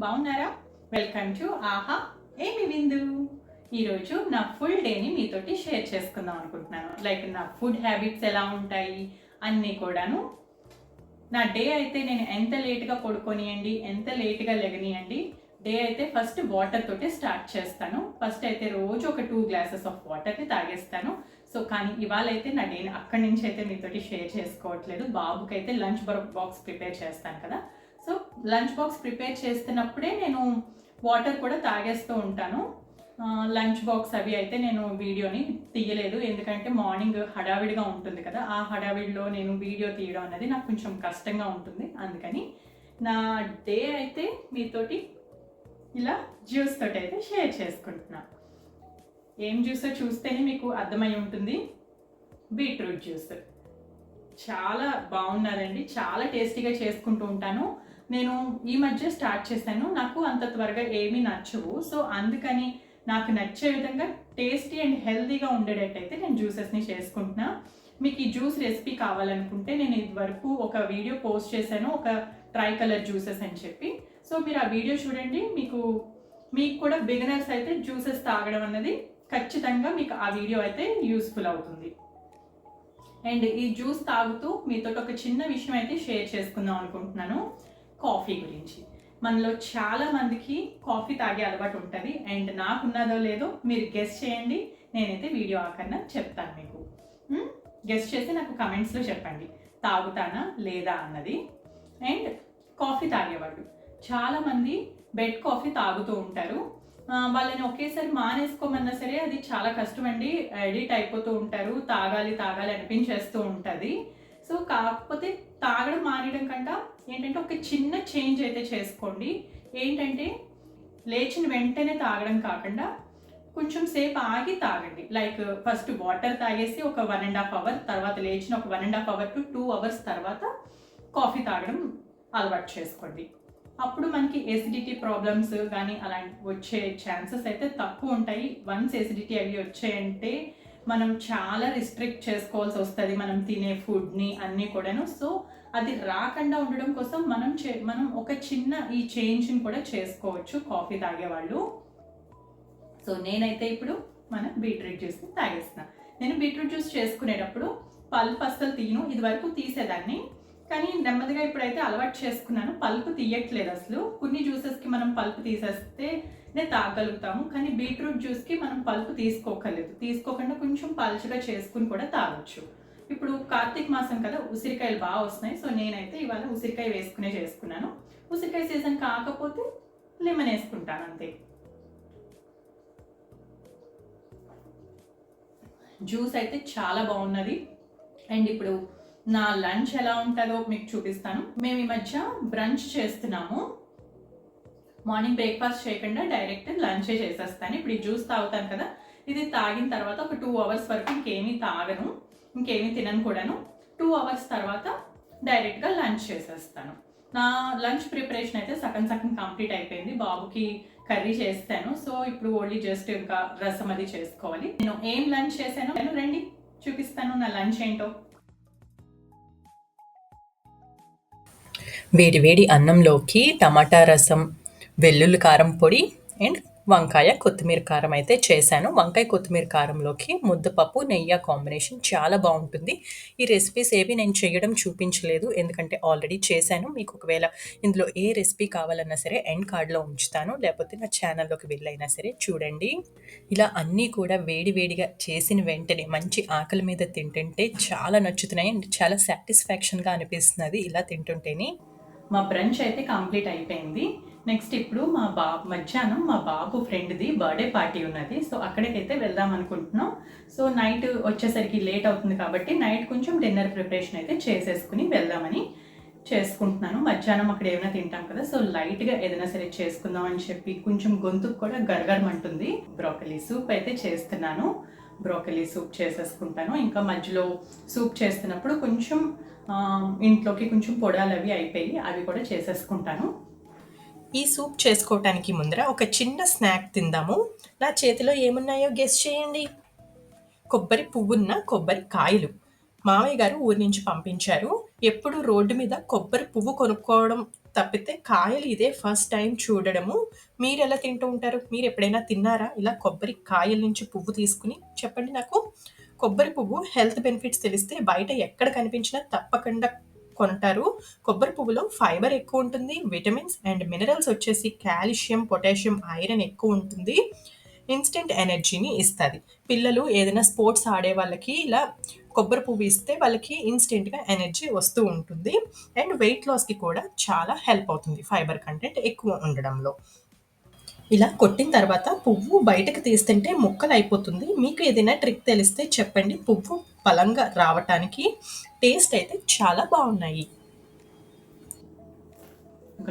బాగున్నారా? Welcome to ఆహా ఏమి విందు. ఈరోజు నా ఫుల్ డేని మీతోటి షేర్ చేసుకుందాం అనుకుంటున్నాను. లైక్ నా ఫుడ్ హ్యాబిట్స్ ఎలా ఉంటాయి అన్నీ కూడాను. నా డే అయితే నేను ఎంత లేట్గా పడుకోనియండి, ఎంత లేట్గా లెగనియండి, డే అయితే ఫస్ట్ వాటర్ తోటి స్టార్ట్ చేస్తాను. ఫస్ట్ అయితే రోజు ఒక 2 గ్లాసెస్ ఆఫ్ వాటర్ని తాగేస్తాను. సో కానీ ఇవాళ అయితే నా డేని అక్కడి నుంచి అయితే మీతోటి షేర్ చేసుకోవట్లేదు. బాబుకి అయితే లంచ్ బాక్స్ ప్రిపేర్ చేస్తాను కదా. సో లంచ్ బాక్స్ ప్రిపేర్ చేస్తున్నప్పుడే నేను వాటర్ కూడా తాగేస్తూ ఉంటాను. లంచ్ బాక్స్ అవి అయితే నేను వీడియోని తీయలేదు, ఎందుకంటే మార్నింగ్ హడావిడిగా ఉంటుంది కదా. ఆ హడావిడిలో నేను వీడియో తీయడం అనేది నాకు కొంచెం కష్టంగా ఉంటుంది. అందుకని నా డే అయితే మీతోటి ఇలా జ్యూస్ తోటి అయితే షేర్ చేసుకుంటున్నా. ఏం జ్యూసో చూస్తేనే మీకు అర్థమై ఉంటుంది. బీట్రూట్ జ్యూస్ చాలా బాగున్నదండి, చాలా టేస్టీగా చేసుకుంటూ ఉంటాను. నేను ఈ మధ్య స్టార్ట్ చేశాను. నాకు అంత త్వరగా ఏమీ నచ్చవు. సో అందుకని నాకు నచ్చే విధంగా టేస్టీ అండ్ హెల్తీగా ఉండేటట్టయితే నేను జ్యూసెస్ని చేసుకుంటున్నా. మీకు ఈ జ్యూస్ రెసిపీ కావాలనుకుంటే నేను ఇదివరకు ఒక వీడియో పోస్ట్ చేశాను, ఒక ట్రై కలర్ జ్యూసెస్ అని చెప్పి. సో మీరు ఆ వీడియో చూడండి. మీకు కూడా బిగినర్స్ అయితే జ్యూసెస్ తాగడం అన్నది ఖచ్చితంగా మీకు ఆ వీడియో అయితే యూస్ఫుల్ అవుతుంది. అండ్ ఈ జ్యూస్ తాగుతూ మీతో ఒక చిన్న విషయం అయితే షేర్ చేసుకుందాం అనుకుంటున్నాను. కాఫీ గురించి. మనలో చాలా మందికి కాఫీ తాగే అలవాటు ఉంటుంది. అండ్ నాకున్నదో లేదో మీరు గెస్ చేయండి. నేనైతే వీడియో ఆఖరిన చెప్తాను మీకు. గెస్ చేసి నాకు కమెంట్స్లో చెప్పండి తాగుతానా లేదా అన్నది. అండ్ కాఫీ తాగేవాళ్ళు చాలామంది బెడ్ కాఫీ తాగుతూ ఉంటారు. వాళ్ళని ఒకేసారి మానేసుకోమన్నా సరే అది చాలా కష్టం అండి. ఎడిట్ అయిపోతూ ఉంటారు. తాగాలి అనిపించేస్తూ ఉంటుంది. సో కాకపోతే తాగడం మానేయడం కంటే ఏంటంటే ఒక చిన్న చేంజ్ అయితే చేసుకోండి. ఏంటంటే లేచిన వెంటనే తాగడం కాకుండా కొంచెం సేపు ఆగి తాగండి. లైక్ ఫస్ట్ వాటర్ తాగేసి ఒక 1.5 అవర్ తర్వాత లేచిన ఒక 1.5 అవర్ టు 2 అవర్స్ తర్వాత కాఫీ తాగడం అలవాటు చేసుకోండి. అప్పుడు మనకి ఎసిడిటీ ప్రాబ్లమ్స్ కానీ అలాంటి వచ్చే ఛాన్సెస్ అయితే తక్కువ ఉంటాయి. వన్స్ ఎసిడిటీ అవి వచ్చాయంటే మనం చాలా రిస్ట్రిక్ట్ చేసుకోవాల్సి వస్తుంది మనం తినే ఫుడ్ని అన్నీ కూడాను. సో అది రాకుండా ఉండడం కోసం మనం ఒక చిన్న ఈ చేంజ్ని కూడా చేసుకోవచ్చు కాఫీ తాగేవాళ్ళు. సో నేనైతే ఇప్పుడు మన బీట్రూట్ జ్యూస్ని తాగేస్తున్నా. నేను బీట్రూట్ జ్యూస్ చేసుకునేటప్పుడు పల్ప్ అస్సలు తీయను. ఇది వరకు తీసేదాన్ని, కానీ నెమ్మదిగా ఇప్పుడైతే అలవాటు చేసుకున్నాను. పల్పు తీయట్లేదు అసలు. కొన్ని జ్యూసెస్కి మనం పల్పు తీసేస్తే తాగలుగుతాము, కానీ బీట్రూట్ జ్యూస్కి మనం పల్పు తీసుకోకుండా కొంచెం పల్చగా చేసుకుని కూడా తాగొచ్చు. ఇప్పుడు కార్తీక మాసం కదా, ఉసిరికాయలు బాగా వస్తున్నాయి. సో నేనైతే ఇవాళ ఉసిరికాయ వేసుకునే చేసుకున్నాను. ఉసిరికాయ సీజన్ కాకపోతే లెమన్ వేసుకుంటాను అంతే. జ్యూస్ అయితే చాలా బాగున్నది. అండ్ ఇప్పుడు నా లంచ్ ఎలా ఉంటుందో మీకు చూపిస్తాను. మేము ఈ మధ్య బ్రంచ్ చేస్తున్నాము. మార్నింగ్ బ్రేక్ఫాస్ట్ చేయకుండా డైరెక్ట్ లంచే చేసేస్తాను. ఇప్పుడు ఈ జ్యూస్ తాగుతాను కదా, ఇది తాగిన తర్వాత ఒక 2 అవర్స్ వరకు ఇంకేమీ తాగను, ఇంకేమీ తినను కూడాను. 2 అవర్స్ తర్వాత డైరెక్ట్గా లంచ్ చేసేస్తాను. నా లంచ్ ప్రిపరేషన్ అయితే సగం కంప్లీట్ అయిపోయింది. బాబుకి కర్రీ చేస్తాను. సో ఇప్పుడు ఓన్లీ జస్ట్ ఇంకా రసం అది చేసుకోవాలి. నేను ఏం లంచ్ చేశాను రండి చూపిస్తాను నా లంచ్ ఏంటో. వేడి వేడి అన్నంలోకి టమాటా రసం, వెల్లుల్లి కారం పొడి అండ్ వంకాయ కొత్తిమీర కారం అయితే చేశాను. వంకాయ కొత్తిమీర కారంలోకి ముద్దపప్పు నెయ్యి కాంబినేషన్ చాలా బాగుంటుంది. ఈ రెసిపీస్ ఏవి నేను చేయడం చూపించలేదు, ఎందుకంటే ఆల్రెడీ చేశాను. మీకు ఒకవేళ ఇందులో ఏ రెసిపీ కావాలన్నా సరే ఎండ్ కార్డ్లో ఉంచుతాను, లేకపోతే నా ఛానల్లోకి వెళ్ళైనా సరే చూడండి. ఇలా అన్నీ కూడా వేడివేడిగా చేసిన వెంటనే మంచి ఆకలి మీద తింటుంటే చాలా నచ్చుతున్నాయి అండ్ చాలా సాటిస్ఫాక్షన్గా అనిపిస్తున్నది ఇలా తింటుంటేనే. మా బ్రంచ్ అయితే కంప్లీట్ అయిపోయింది. నెక్స్ట్ ఇప్పుడు మధ్యాహ్నం మా బాబు ఫ్రెండ్ది బర్త్డే పార్టీ ఉన్నది. సో అక్కడికైతే వెళ్దాం అనుకుంటున్నాం. సో నైట్ వచ్చేసరికి లేట్ అవుతుంది కాబట్టి నైట్ కొంచెం డిన్నర్ ప్రిపరేషన్ అయితే చేసేసుకుని వెళ్దామని చేసుకుంటున్నాను. మధ్యాహ్నం అక్కడ ఏమైనా తింటాం కదా, సో లైట్గా ఏదైనా సరే చేసుకుందాం అని చెప్పి కొంచెం గొంతుకు కూడా గరగరమంటుంది. బ్రోకలీ సూప్ అయితే చేస్తున్నాను. బ్రోకలీ సూప్ చేసేసుకుంటాను. ఇంకా మధ్యలో సూప్ చేస్తున్నప్పుడు కొంచెం ఇంట్లోకి కొంచెం పొడాలు అవి అయిపోయి అవి కూడా చేసేసుకుంటాను. ఈ సూప్ చేసుకోవటానికి ముందర ఒక చిన్న స్నాక్ తిందాము. నా చేతిలో ఏమున్నాయో గెస్ చేయండి. కొబ్బరి పువ్వున్న కొబ్బరి కాయలు. మామయ్య గారు ఊరి నుంచి పంపించారు. ఎప్పుడు రోడ్డు మీద కొబ్బరి పువ్వు కొనుక్కోవడం తప్పితే కాయలు ఇదే ఫస్ట్ టైం చూడడము. మీరు ఎలా తింటూ ఉంటారు? మీరు ఎప్పుడైనా తిన్నారా ఇలా కొబ్బరి కాయల నుంచి పువ్వు తీసుకుని? చెప్పండి నాకు. కొబ్బరి పువ్వు హెల్త్ బెనిఫిట్స్ తెలిస్తే బయట ఎక్కడ కనిపించినా తప్పకుండా కొంటారు. కొబ్బరి పువ్వులో ఫైబర్ ఎక్కువ ఉంటుంది, విటమిన్స్ అండ్ మినరల్స్ వచ్చేసి కాల్షియం, పొటాషియం, ఐరన్ ఎక్కువ ఉంటుంది. ఇన్స్టెంట్ ఎనర్జీని ఇస్తుంది. పిల్లలు ఏదైనా స్పోర్ట్స్ ఆడే వాళ్ళకి ఇలా కొబ్బరి పువ్వు ఇస్తే వాళ్ళకి ఇన్స్టెంట్గా ఎనర్జీ వస్తూ ఉంటుంది. అండ్ వెయిట్ లాస్కి కూడా చాలా హెల్ప్ అవుతుంది ఫైబర్ కంటెంట్ ఎక్కువ ఉండడంలో. ఇలా కొట్టిన తర్వాత పువ్వు బయటకు తీస్తుంటే ముక్కలు అయిపోతుంది. మీకు ఏదైనా ట్రిక్ తెలిస్తే చెప్పండి. పువ్వు బలంగా రావటానికి టేస్ట్ అయితే చాలా బాగున్నాయి.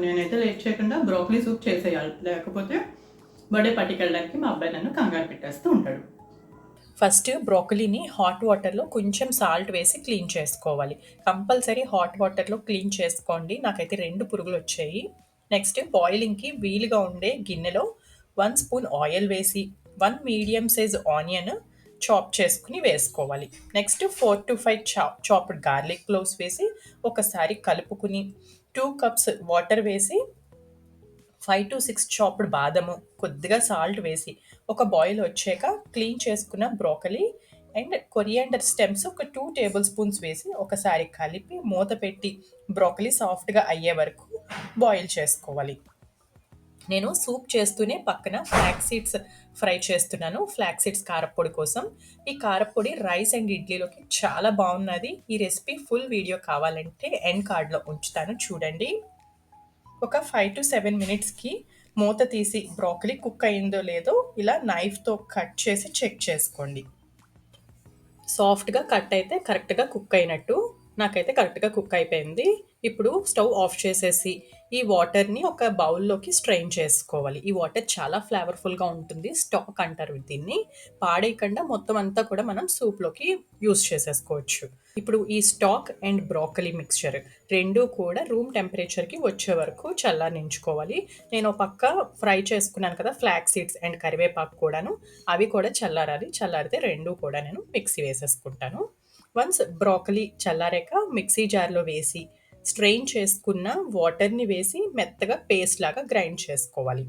నేనైతే లేట్ చేయకుండా బ్రోకలీ సూప్ చేసేయాలి, లేకపోతే బర్త్డే పార్టీకి వెళ్ళడానికి మా అబ్బాయి నన్ను కంగారు పెట్టేస్తూ ఉంటాడు. ఫస్ట్ బ్రోకలీని హాట్ వాటర్లో కొంచెం సాల్ట్ వేసి క్లీన్ చేసుకోవాలి. కంపల్సరీ హాట్ వాటర్లో క్లీన్ చేసుకోండి. నాకైతే 2 పురుగులు వచ్చాయి. నెక్స్ట్ బాయిలింగ్కి వీలుగా ఉండే గిన్నెలో 1 స్పూన్ ఆయిల్ వేసి 1 మీడియం సైజ్ ఆనియన్ చాప్ చేసుకుని వేసుకోవాలి. Next 4 to 5 chopped garlic cloves వేసి ఒకసారి కలుపుకుని 2 కప్స్ వాటర్ వేసి 5 to 6 చాప్డ్ బాదము, కొద్దిగా సాల్ట్ వేసి ఒక బాయిల్ వచ్చాక క్లీన్ చేసుకున్న బ్రోకలీ అండ్ కొరియాండర్ స్టెమ్స్ ఒక 2 టేబుల్ స్పూన్స్ వేసి ఒకసారి కలిపి మూత పెట్టి బ్రోకలీ సాఫ్ట్గా అయ్యే వరకు బాయిల్ చేసుకోవాలి. నేను సూప్ చేస్తూనే పక్కన ఫ్లాక్స్ సీడ్స్ ఫ్రై చేస్తున్నాను. ఫ్లాక్స్ సీడ్స్ కారప్పొడి కోసం. ఈ కారప్పొడి రైస్ అండ్ ఇడ్లీలోకి చాలా బాగున్నది. ఈ రెసిపీ ఫుల్ వీడియో కావాలంటే ఎండ్ కార్డ్లో ఉంచుతాను, చూడండి. ఒక 5 to 7 మినిట్స్కి మూత తీసి బ్రోకలీ కుక్ అయిందో లేదో ఇలా నైఫ్తో కట్ చేసి చెక్ చేసుకోండి. సాఫ్ట్గా కట్ అయితే కరెక్ట్గా కుక్ అయినట్టు. నాకైతే కరెక్ట్గా కుక్ అయిపోయింది. ఇప్పుడు స్టవ్ ఆఫ్ చేసేసి ఈ వాటర్ని ఒక బౌల్లోకి స్ట్రెయిన్ చేసుకోవాలి. ఈ వాటర్ చాలా ఫ్లేవర్ఫుల్గా ఉంటుంది. స్టాక్ అంటారు దీన్ని. పాడేయకుండా మొత్తం అంతా కూడా మనం సూప్లోకి యూస్ చేసేసుకోవచ్చు. ఇప్పుడు ఈ స్టాక్ అండ్ బ్రోకలీ మిక్స్చర్ రెండూ కూడా రూమ్ టెంపరేచర్కి వచ్చే వరకు చల్లారించుకోవాలి. నేను ఒక పక్క ఫ్రై చేసుకున్నాను కదా ఫ్లాక్స్ సీడ్స్ అండ్ కరివేపాకు కూడాను, అవి కూడా చల్లారాలి. చల్లారితే రెండూ కూడా నేను మిక్సీ వేసేసుకుంటాను. వన్స్ బ్రోకలీ చల్లారాక మిక్సీ జార్లో వేసి స్ట్రెయిన్ చేసుకున్న వాటర్ని వేసి మెత్తగా పేస్ట్ లాగా గ్రైండ్ చేసుకోవాలి.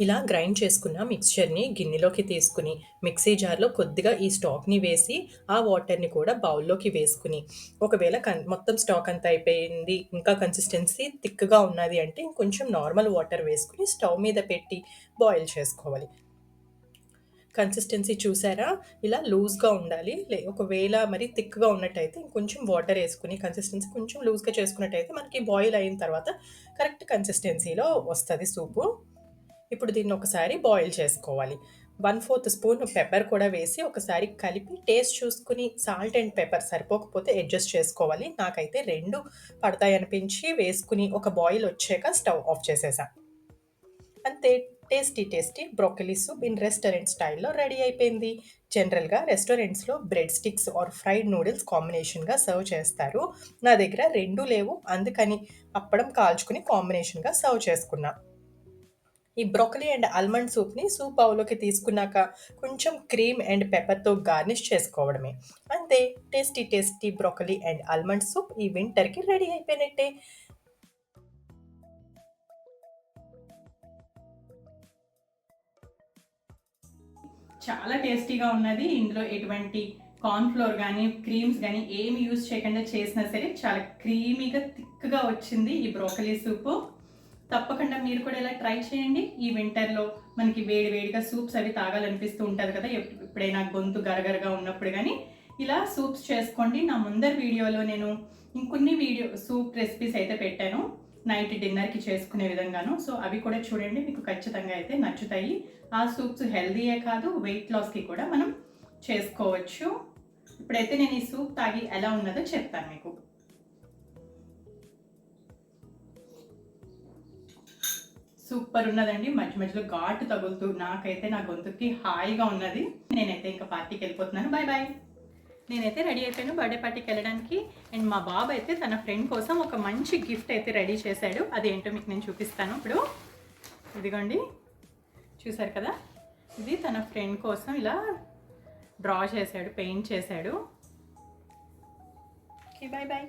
ఇలా గ్రైండ్ చేసుకున్న మిక్స్చర్ని గిన్నెలోకి తీసుకుని మిక్సీ జార్లో కొద్దిగా ఈ స్టాక్ని వేసి ఆ వాటర్ని కూడా బౌల్లోకి వేసుకుని, ఒకవేళ మొత్తం స్టాక్ అంతా అయిపోయింది ఇంకా కన్సిస్టెన్సీ థిక్గా ఉన్నది అంటే ఇంకొంచెం నార్మల్ వాటర్ వేసుకుని స్టవ్ మీద పెట్టి బాయిల్ చేసుకోవాలి. కన్సిస్టెన్సీ చూసారా? ఇలా లూజ్గా ఉండాలి. ఒకవేళ మరి థిక్గా ఉన్నట్టయితే ఇంకొంచెం వాటర్ వేసుకుని కన్సిస్టెన్సీ కొంచెం లూజ్గా చేసుకున్నట్టయితే మనకి బాయిల్ అయిన తర్వాత కరెక్ట్ కన్సిస్టెన్సీలో వస్తుంది సూపు. ఇప్పుడు దీన్ని ఒకసారి బాయిల్ చేసుకోవాలి. 1/4 స్పూన్ పెప్పర్ కూడా వేసి ఒకసారి కలిపి టేస్ట్ చూసుకుని సాల్ట్ అండ్ పెప్పర్ సరిపోకపోతే అడ్జస్ట్ చేసుకోవాలి. నాకైతే 2 పడతాయి అనిపించి వేసుకుని ఒక బాయిల్ వచ్చాక స్టవ్ ఆఫ్ చేసేసా. అంతే, tasty broccoli soup in restaurant స్టైల్లో రెడీ అయిపోయింది. జనరల్గా రెస్టారెంట్స్లో bread sticks or fried noodles కాంబినేషన్గా సర్వ్ చేస్తారు. నా దగ్గర 2 లేవు, అందుకని అప్పడం కాల్చుకుని కాంబినేషన్గా సర్వ్ చేసుకున్నా. ఈ బ్రోకలీ అండ్ ఆల్మండ్ సూప్ని సూప్ బౌల్లోకి తీసుకున్నాక కొంచెం క్రీమ్ అండ్ పెప్పర్తో గార్నిష్ చేసుకోవడమే. అంతే, tasty broccoli and almond soup ఈ వింటర్కి రెడీ అయిపోయినట్టే. చాలా టేస్టీగా ఉన్నది. ఇందులో ఎటువంటి కార్న్ ఫ్లోర్ కానీ క్రీమ్స్ కానీ ఏమి యూజ్ చేయకుండా చేసినా సరే చాలా క్రీమీగా థిక్గా వచ్చింది ఈ బ్రోకలీ సూపు. తప్పకుండా మీరు కూడా ఇలా ట్రై చేయండి. ఈ వింటర్లో మనకి వేడిగా సూప్స్ అవి తాగాలనిపిస్తూ ఉంటుంది కదా, ఎప్పుడైనా గొంతు గరగరగా ఉన్నప్పుడు కానీ ఇలా సూప్స్ చేసుకోండి. నా ముందర వీడియోలో నేను ఇంకొన్ని సూప్ రెసిపీస్ అయితే పెట్టాను నైట్ డిన్నర్కి చేసుకునే విధంగాను. సో అవి కూడా చూడండి, మీకు ఖచ్చితంగా అయితే నచ్చుతాయి. ఆ సూప్స్ హెల్దీయే కాదు, వెయిట్ లాస్కి కూడా మనం చేసుకోవచ్చు. ఇప్పుడైతే నేను ఈ సూప్ తాగి ఎలా ఉన్నదో చెప్తాను మీకు. సూపర్ ఉన్నదండి. మధ్యలో ఘాటు తగులుతూ నాకైతే నా గొంతుకి హాయిగా ఉన్నది. నేనైతే ఇంకా పార్టీకి వెళ్ళిపోతున్నాను. బాయ్. నేనైతే రెడీ అయిపోయాను బర్త్డే పార్టీకి వెళ్ళడానికి. అండ్ మా బాబు అయితే తన ఫ్రెండ్ కోసం ఒక మంచి గిఫ్ట్ అయితే రెడీ చేశాడు. అదేంటో మీకు నేను చూపిస్తాను ఇప్పుడు. ఇదిగోండి, చూసారు కదా, ఇది తన ఫ్రెండ్ కోసం ఇలా డ్రా చేశాడు, పెయింట్ చేశాడు. Okay, bye.